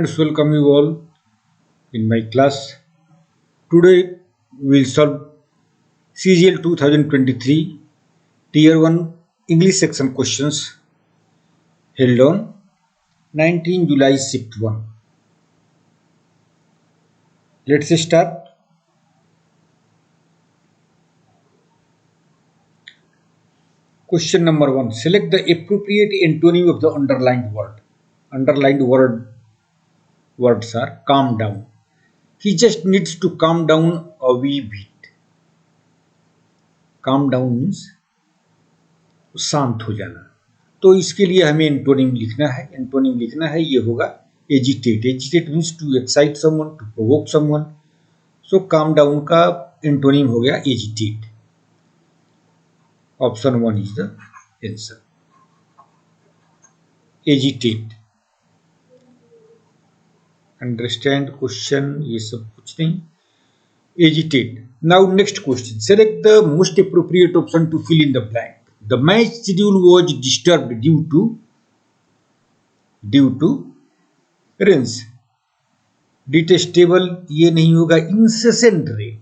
students, welcome you all in my class. Today we will solve CGL 2023 Tier 1 English section questions held on 19 July Shift 1. Let's start. Question number 1. Select the appropriate antonym of the underlined word. Underlined words are calm down. He just needs to calm down a wee bit. Calm down means शांत हो जाना. तो इसके लिए हमें antonym लिखना है. Antonym लिखना है, ये होगा agitate. Agitate means to excite someone, to provoke someone. So calm down का एंटोनिम हो गया agitate. Option 1 is the answer. Agitate. Understand question, ये सब कुछ नहीं. Agitate. Now next question. Select the most appropriate option to fill in the blank. The match schedule was disturbed due to rains. Detestable ये नहीं होगा. Incessant rain.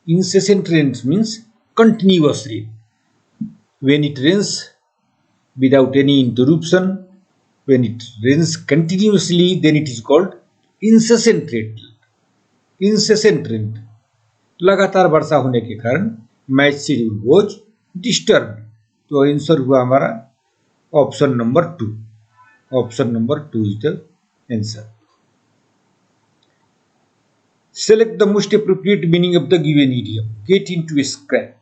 Incessant rains means continuous rain. When it rains without any interruption, when it rains continuously, then it is called incessant rain. Incessant rain. लगातार वर्षा होने के कारण match schedule was disturbed. तो answer हुआ हमारा option number 2. Option number 2 is the answer. Select the most appropriate meaning of the given idiom. Get into scrap.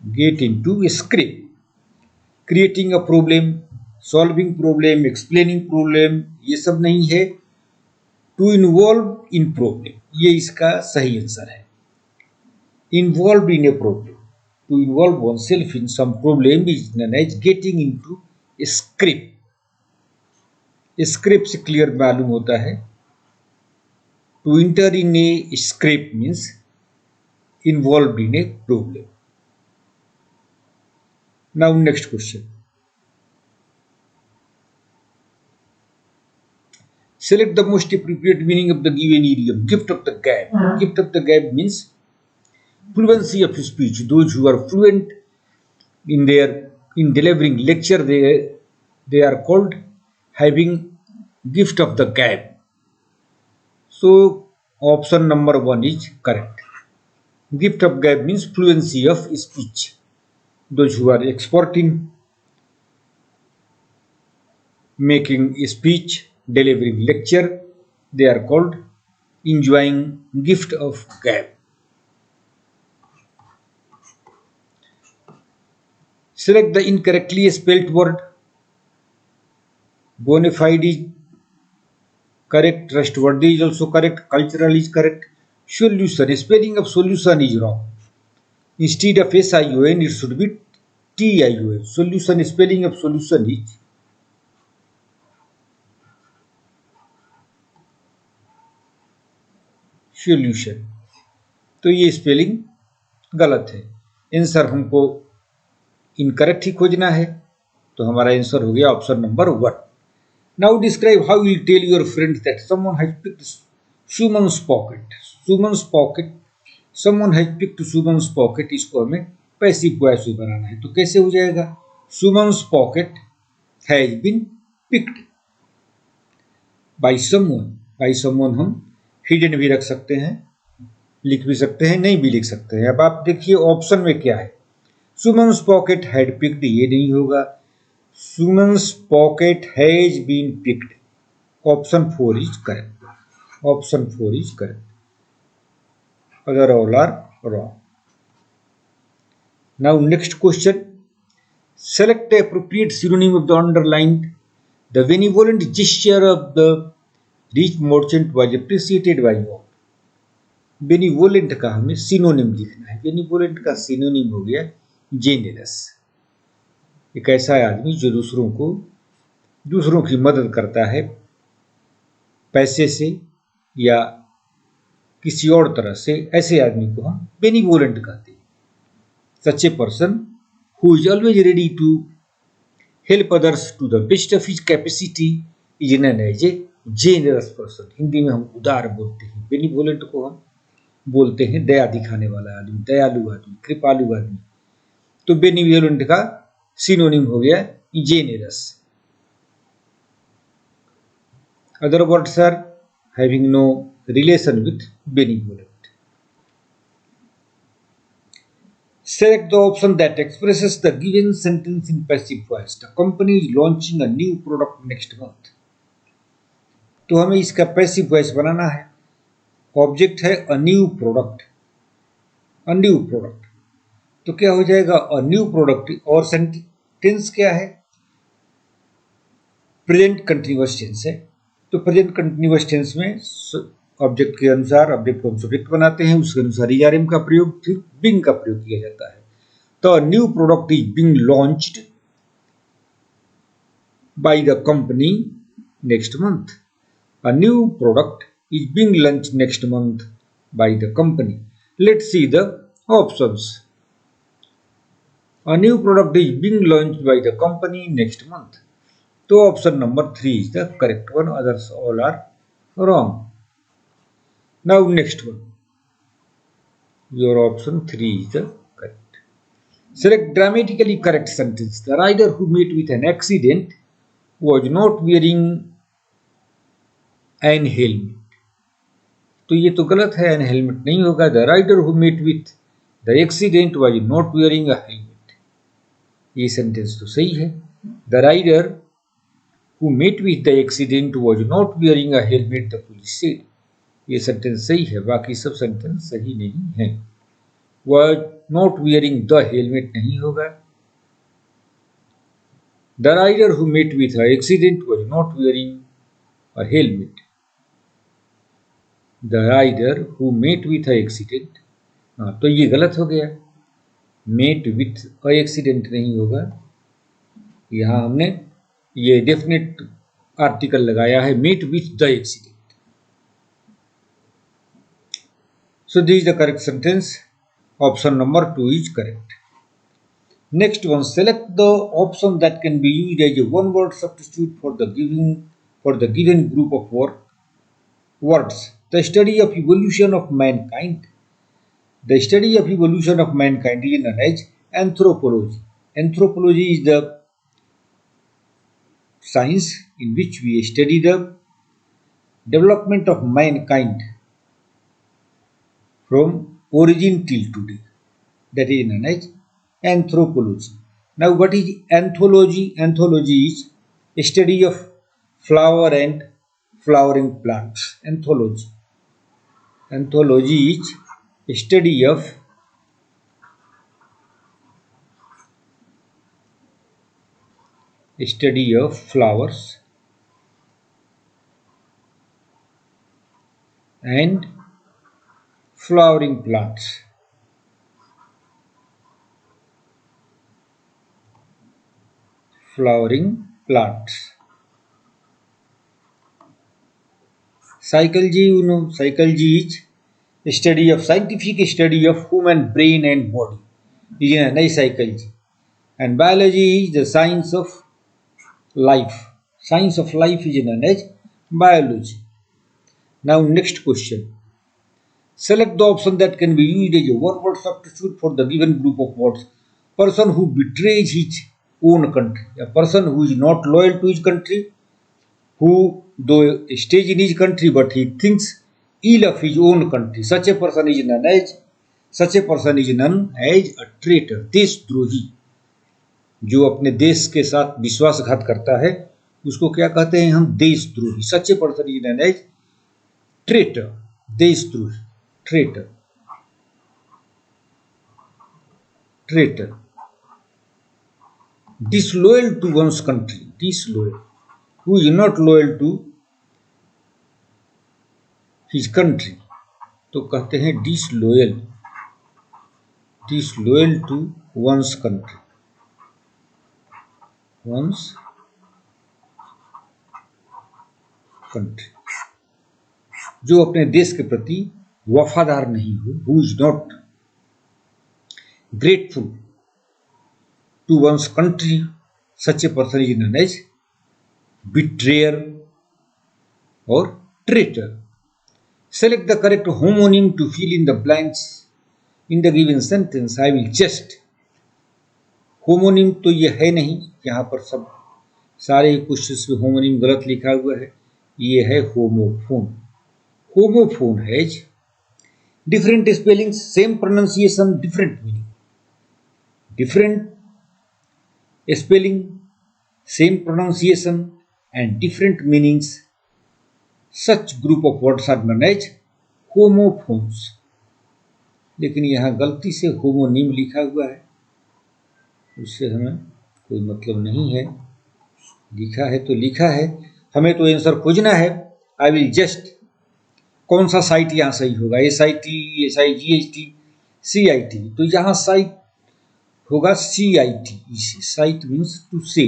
Get into scrap. Creating a problem, solving problem, explaining problem, ये सब नहीं है. To involve in problem, ये इसका सही answer है. Involve in a problem. To involve oneself in some problem is known as getting into a scrape. Scrape से clear मालूम होता है. To enter in a scrape means involved in a problem. Now next question. Select the most appropriate meaning of the given idiom. Gift of the gab. Gift of the gab means fluency of speech. Those who are fluent in delivering lecture, they are called having gift of the gab. So option number 1 is correct. Gift of gab means fluency of speech. Those who are expert in making a speech, delivering lecture, they are called enjoying gift of gab. Select the incorrectly spelled word. Bona fide is correct. Trustworthy is also correct. Cultural is correct. Solution. Spelling of solution is wrong. Instead of SION, it should be TION. Solution. Spelling of solution is solution. तो ये spelling गलत है. Answer हमको incorrect ही खोजना है. तो हमारा answer हो गया option number 1. Now describe how you tell your friend that someone has picked Suman's pocket. Suman's pocket. Someone has picked Suman's pocket. इसको हमें पैसिव वॉइस में बनाना है. तो कैसे हो जाएगा? Suman's pocket has been picked by someone. By someone हम हिडन भी रख सकते हैं, लिख भी सकते हैं, नहीं भी लिख सकते हैं. अब आप देखिए ऑप्शन में क्या है. सुमन्स पॉकेट हैड पिक्ड, ये नहीं होगा. Suman's pocket has been picked. Option 4 is correct. Option 4 is correct. Other all are wrong. Now next question. Select the appropriate synonym of the underlined. The benevolent gesture of the rich merchant was appreciated by all. Benevolent का हमें synonym लिखना है. Benevolent का synonym हो गया generous. एक ऐसा आदमी जो दूसरों की मदद करता है पैसे से या किसी और तरह से. ऐसे आदमी को हम बेनिवोलेंट कहते हैं. Such a person who is always ready to help others to the best of his capacity is known as a generous person, Hindi में हम उदार बोलते हैं। बेनिवोलेंट को हम बोलते हैं दया दिखाने वाला आदमी, दयालु आदमी, कृपालु आदमी। तो बेनिवोलेंट का सिनोनिम हो गया generous. Other words are having no relation with benevolent. Select the option that expresses the given sentence in passive voice. The company is launching a new product next month. तो हमें इसका passive voice बनाना है। Object है a new product, a new product. तो क्या हो जाएगा a new product, और सेंटेंस क्या है, प्रेजेंट कंटिन्यूअस टेंस है। तो प्रेजेंट कंटिन्यूअस टेंस में ऑब्जेक्ट के अनुसार ऑब्जेक्ट को हम सब्जेक्ट बनाते हैं, उसके अनुसार ईआरएम का प्रयोग, फिर बिंग का प्रयोग किया जाता है। तो a new product is being launched by the company next month. A new product is being launched next month by the company. Let's see the options. A new product is being launched by the company next month. तो option number 3 is the correct one, others all are wrong. Now next one, your option 3 is the correct. Select grammatically correct sentence. The rider who met with an accident was not wearing an helmet. तो ये तो गलत है, an helmet नहीं होगा। The rider who met with the accident was not wearing a helmet. ये sentence तो सही है। The rider who met with the accident was not wearing a helmet, the police said. ये सेंटेंस सही है, बाकी सब सेंटेंस सही नहीं है। was not wearing the helmet नहीं होगा। The rider who met with the accident was not wearing a helmet. The rider who met with the accident, हाँ तो ये गलत हो गया। met with a accident नहीं होगा, यहाँ हमने ये डेफिनेट आर्टिकल लगाया है, met with the accident. So this is the correct sentence. Option number 2 is correct. Next one, select the option that can be used as a one-word substitute for the given group of words. The study of evolution of mankind. The study of evolution of mankind is known as anthropology. Anthropology is the science in which we study the development of mankind from origin till today. That is known as anthropology. Now what is anthology? Anthology is a study of flower and flowering plants. Anthology. Anthology is a study of flowers and flowering plants. Flowering plants. Psychology, you know, psychology is a study of scientific study of human brain and body. Is a nice psychology. And biology is the science of life. Science of life is known as biology. Now next question. Select the option that can be used as a one-word substitute for the given group of words. Person who betrays his own country. A person who is not loyal to his country, who though stays in his country but he thinks ill of his own country. Such a person is known as a traitor. देशद्रोही। जो अपने देश के साथ विश्वासघात करता है उसको क्या कहते हैं हम? देशद्रोही। Such a person is known as traitor. देशद्रोही, traitor, traitor. disloyal to one's country, disloyal, who is not loyal to his country, तो कहते हैं disloyal, disloyal to one's country, one's country, जो अपने देश के प्रति वफादार नहीं हो, who is not grateful to one's country, such a person is known as betrayer और traitor. Select the correct homonym to fill in the blanks in the given sentence. I will just, homonym तो ये है नहीं, यहाँ पर सब सारे question में होमोनिम गलत लिखा हुआ है, ये है homophone. Homophone has different spellings, same pronunciation, different meaning. Different spelling, same pronunciation, and different meanings. Such group of words are known as homophones. लेकिन यहाँ गलती से होमोनिम लिखा हुआ है, उससे हमें कोई मतलब नहीं है। लिखा है तो लिखा है, हमें तो आंसर खोजना है। आई विल जस्ट, कौन सा साइट यहाँ सही होगा? SIT, SIGHT, CIT, तो यहाँ साइट होगा CIT। Site means to say.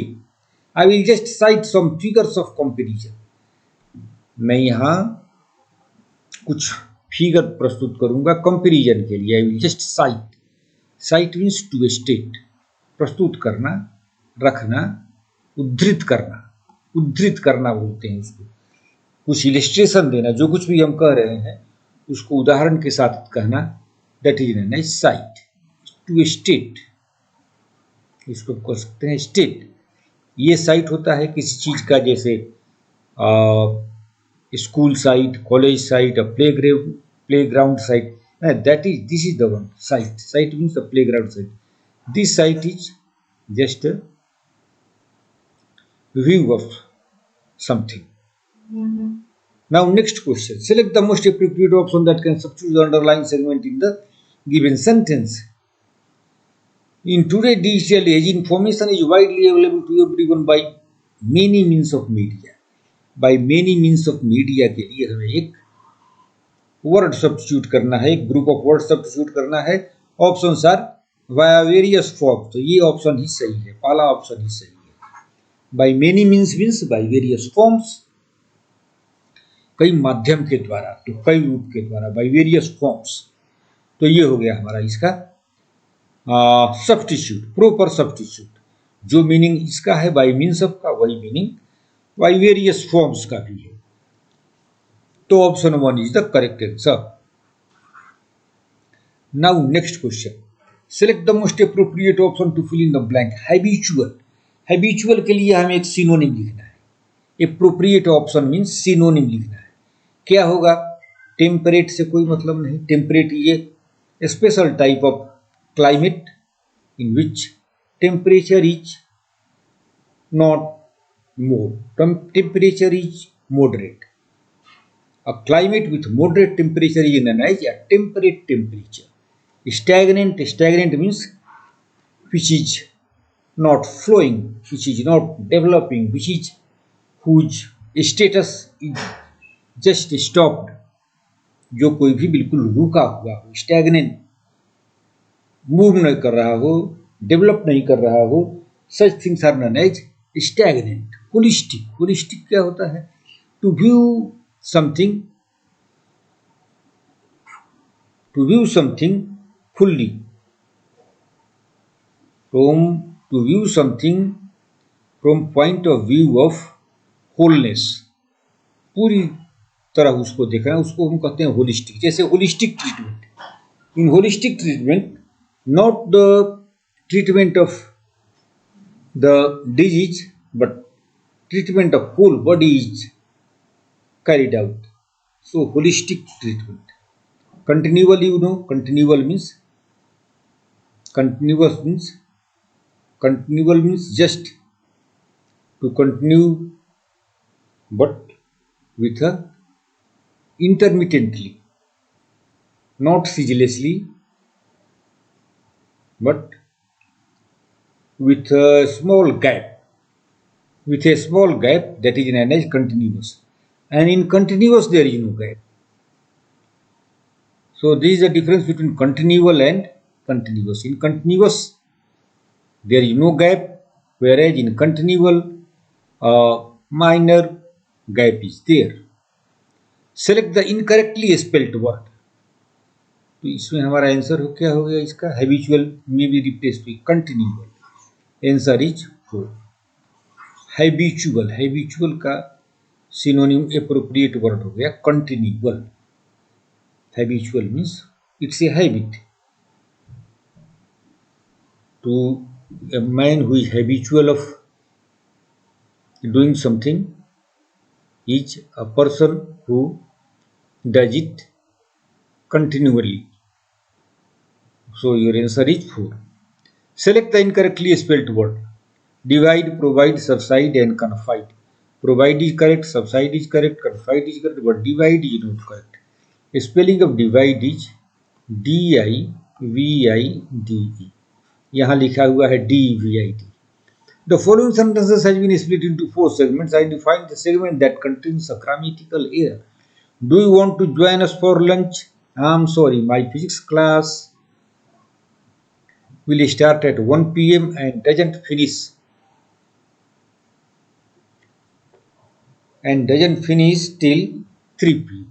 I will just cite some figures of comparison. मैं यहाँ कुछ फिगर प्रस्तुत करूंगा कंपैरिजन के लिए। I will just cite, cite means to state, प्रस्तुत करना, रखना, उद्धृत करना। उद्धृत करना बोलते हैं इसको, कुछ इलिस्ट्रेशन देना, जो कुछ भी हम कह रहे हैं उसको उदाहरण के साथ कहना, that is known as cite. To state, इसको कह सकते हैं स्टेट। ये साइट होता है किसी चीज का, जैसे school site, college site, playground site, that is, this is the one site. Cite means the playground site. This site is just view of something. Now next question. Select the most appropriate option that can substitute the underlying segment in the given sentence. In today's digital age, information is widely available to everyone by many means of media. By many means of media के लिए हमें एक word substitute करना है, एक group of words substitute करना है। Options are via various forms. तो ये option ही सही है, पहला option ही सही है। By many means by various forms, कई माध्यम के द्वारा, तो कई रूप के द्वारा, बाय वेरियस फॉर्म्स। तो ये हो गया हमारा इसका सब्स्टिट्यूट, प्रॉपर सब्स्टिट्यूट। जो मीनिंग इसका है बाय मीन्स ऑफ का, वही मीनिंग बाय वेरियस फॉर्म्स का भी है। तो option 1 is the correct answer. Now next question. Select the most appropriate option to fill in the blank. Habitual, habitual के लिए हमें एक सिनोनिम लिखना है। एप्रोप्रिएट ऑप्शन मीन्स सिनोनिम लिखना है। क्या होगा? टेम्परेट से कोई मतलब नहीं। टेम्परेट ये special type of climate in which temperature is not more, temperature is moderate. A climate with moderate temperature is known as a temperate temperature. Stagnant, stagnant means which is not flowing, which is not developing, which is whose status is just stopped. जो कोई भी बिल्कुल रुका हुआ हो, stagnant, move नहीं कर रहा हो, डेवलप नहीं कर रहा हो, such things are known as stagnant. Holistic, holistic क्या होता है? To view something, to view something fully, to view something from point of view of wholeness, पूरी तरह उसको देखना, उसको हम कहते हैं होलिस्टिक। जैसे holistic treatment, in holistic treatment not the treatment of the disease but treatment of whole body is carried out. So holistic treatment. Continual, you know, continual means just to continue, but with a intermittently, not ceaselessly, but with a small gap, that is known as continuous, and in continuous there is no gap. So this is the difference between continual and continuous. In continuous there is no gap, whereas in continual minor gap is there. Select the incorrectly spelled word. तो इसमें हमारा answer क्या हो गया इसका? Habitual में भी replace हुई continual. Answer is 4। Habitual, habitual का सिनोनिम एप्रोप्रिएट वर्ड हो गया continual. Habitual means it's a habit. To a man who is habitual of doing something is a person who does it continually. So your answer is 4. Select the incorrectly spelled word. Divide, provide, subside and confide. Provide is correct, subside is correct, confide is correct, but divide is not correct. Spelling of divide is D-I-V-I-D-E. यहाँ लिखा हुआ है D-V-I-D. The following sentences has been split into 4 segments. Identify the segment that contains a grammatical error. Do you want to join us for lunch? I'm sorry, my physics class will start at 1 p.m. and doesn't finish till 3 p.m.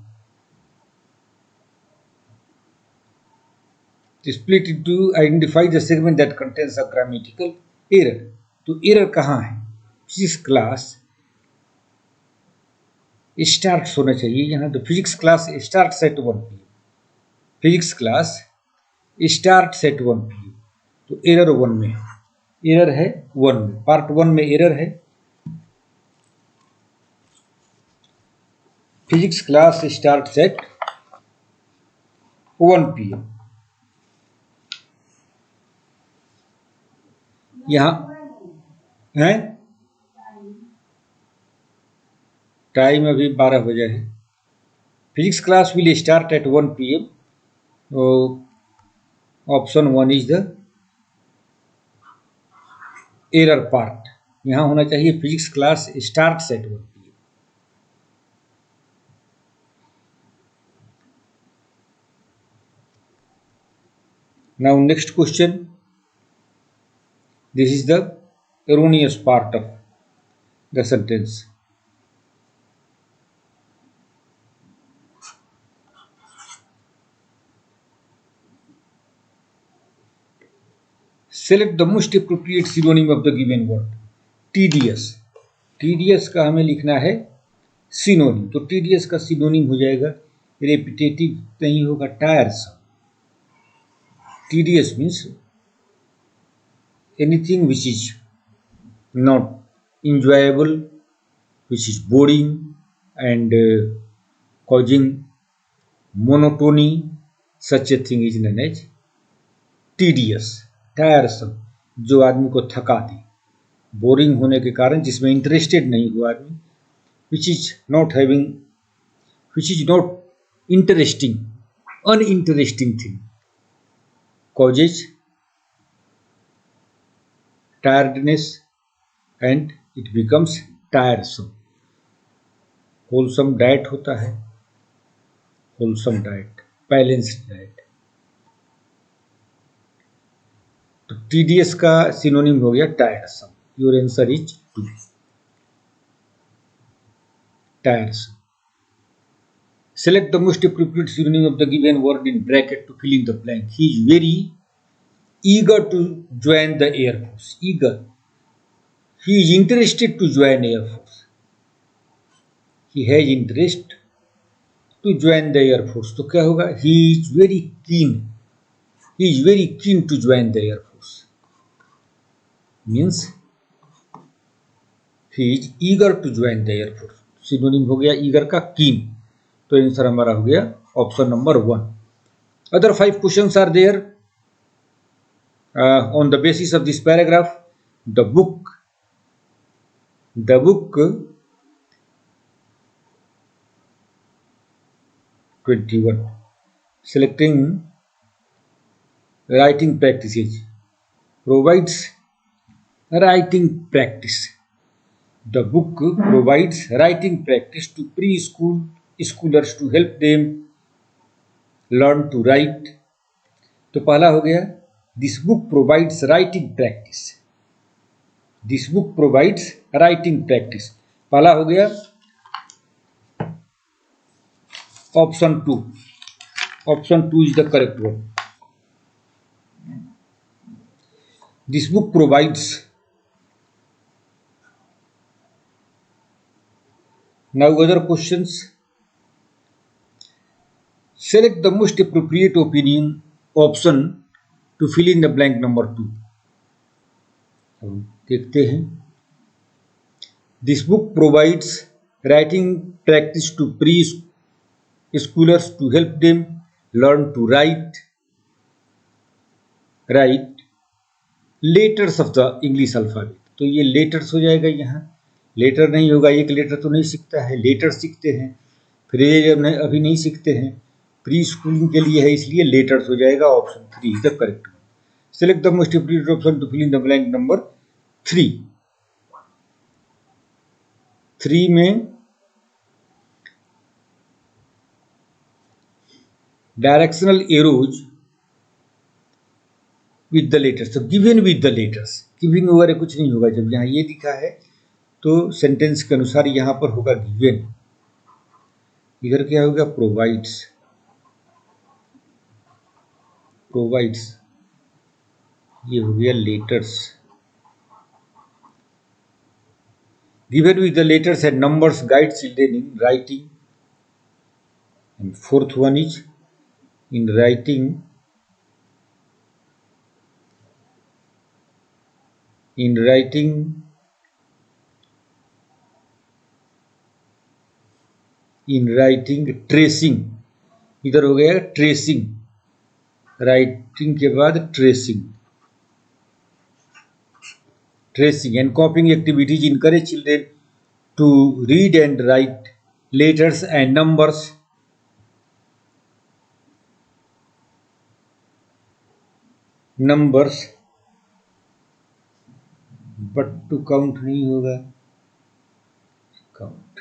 Split into identify the segment that contains a grammatical error. तो error कहाँ है? Physics class start होना चाहिए यहाँ, तो physics class start at 1 p.m. Physics class start at 1 p.m. तो error 1 में है, एरर है 1 में, पार्ट 1 में एरर है। Physics class start at 1 p.m. यहाँ है टाइम अभी 12 बजे है। Physics class will start at 1 p.m. Option 1 is the error part. यहाँ होना चाहिए physics class start at 1 p.m. Now next question. This is the erroneous part of the sentence. Select the most appropriate synonym of the given word. Tedious. Tedious का हमें लिखना है synonym, तो tedious का synonym हो जाएगा, repetitive नहीं होगा, tiresome. Tedious means anything which is not enjoyable, which is boring and causing monotony, such a thing is known as tedious. टायरसम, जो आदमी को थका दे, बोरिंग होने के कारण, जिसमें इंटरेस्टेड नहीं हुआ आदमी, which is not interesting, uninteresting thing, causes tiredness and it becomes टायरसम। Wholesome diet होता है, होलसम डाइट, बैलेंस्ड डाइट। तो टीडीएस का सिनोनिम हो गया टायरसम। Your answer is 2, टायरसम। Select the most appropriate synonym of the given word in bracket to fill in the blank. He is very eager to join the Air Force. Eager. He is interested to join Air Force. He has interest to join the Air Force. तो क्या होगा? He is very keen. He is very keen to join the Air Force. Means he is eager to join the Air Force. Synonym हो गया eager का keen. तो answer हमारा हो गया option number 1. Other 5 questions are there on the basis of this paragraph. The book 21. Selecting writing practices. Provides writing practice. The book provides writing practice to preschoolers to help them learn to write. तो पहला हो गया this book provides writing practice. This book provides writing practice. पहला हो गया option 2. Option 2 is the correct one. This book provides. Now other questions. Select the most appropriate option to fill in the blank number 2. अब देखते हैं. This book provides writing practice to preschoolers to help them learn to write letters of the English alphabet. तो ये letters हो जाएगा. यहाँ letter नहीं होगा, एक लेटर तो नहीं सीखता है, लेटर सीखते हैं. फ्रेज अभी नहीं सीखते हैं, प्री स्कूलिंग के लिए है, इसलिए लेटर्स हो जाएगा. Option 3 is the correct. Select the most appropriate option to fill in the blank number 3. 3 में directional arrows with the letters. तो given with the letters, giving वगैरह कुछ नहीं होगा. जब यहाँ ये दिखा है तो सेंटेंस के अनुसार यहाँ पर होगा गिवन. इधर क्या होगा? प्रोवाइड्स. ये हो गया letters. Given with the letters and numbers guide children in writing. And fourth one is in writing tracing. इधर हो गया ट्रेसिंग, राइटिंग के बाद tracing and copying activities encourage children to read and write letters and numbers but to count नहीं होगा. Count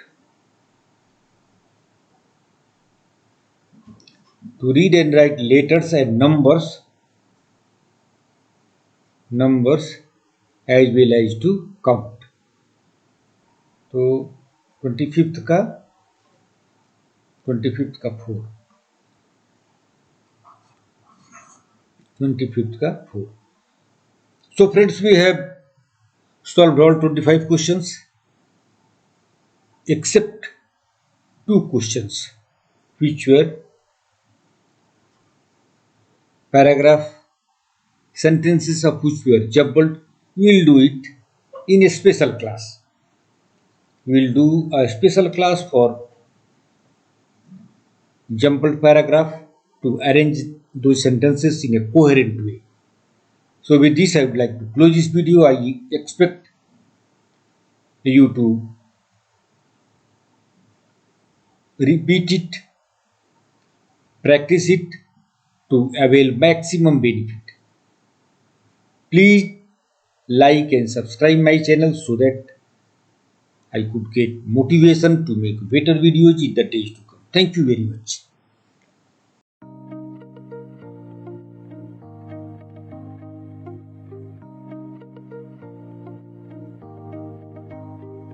to read and write letters and numbers as well as to count. तो 25th का 4. 25th का 4. So friends, we have solved all 25 questions except 2 questions which were paragraph sentences of which were jumbled. We will do it in a special class. We will do a special class for jumbled paragraph to arrange those sentences in a coherent way. So with this I would like to close this video. I expect you to repeat it, practice it to avail maximum benefit. Please like and subscribe my channel so that I could get motivation to make better videos in the days to come. Thank you very much.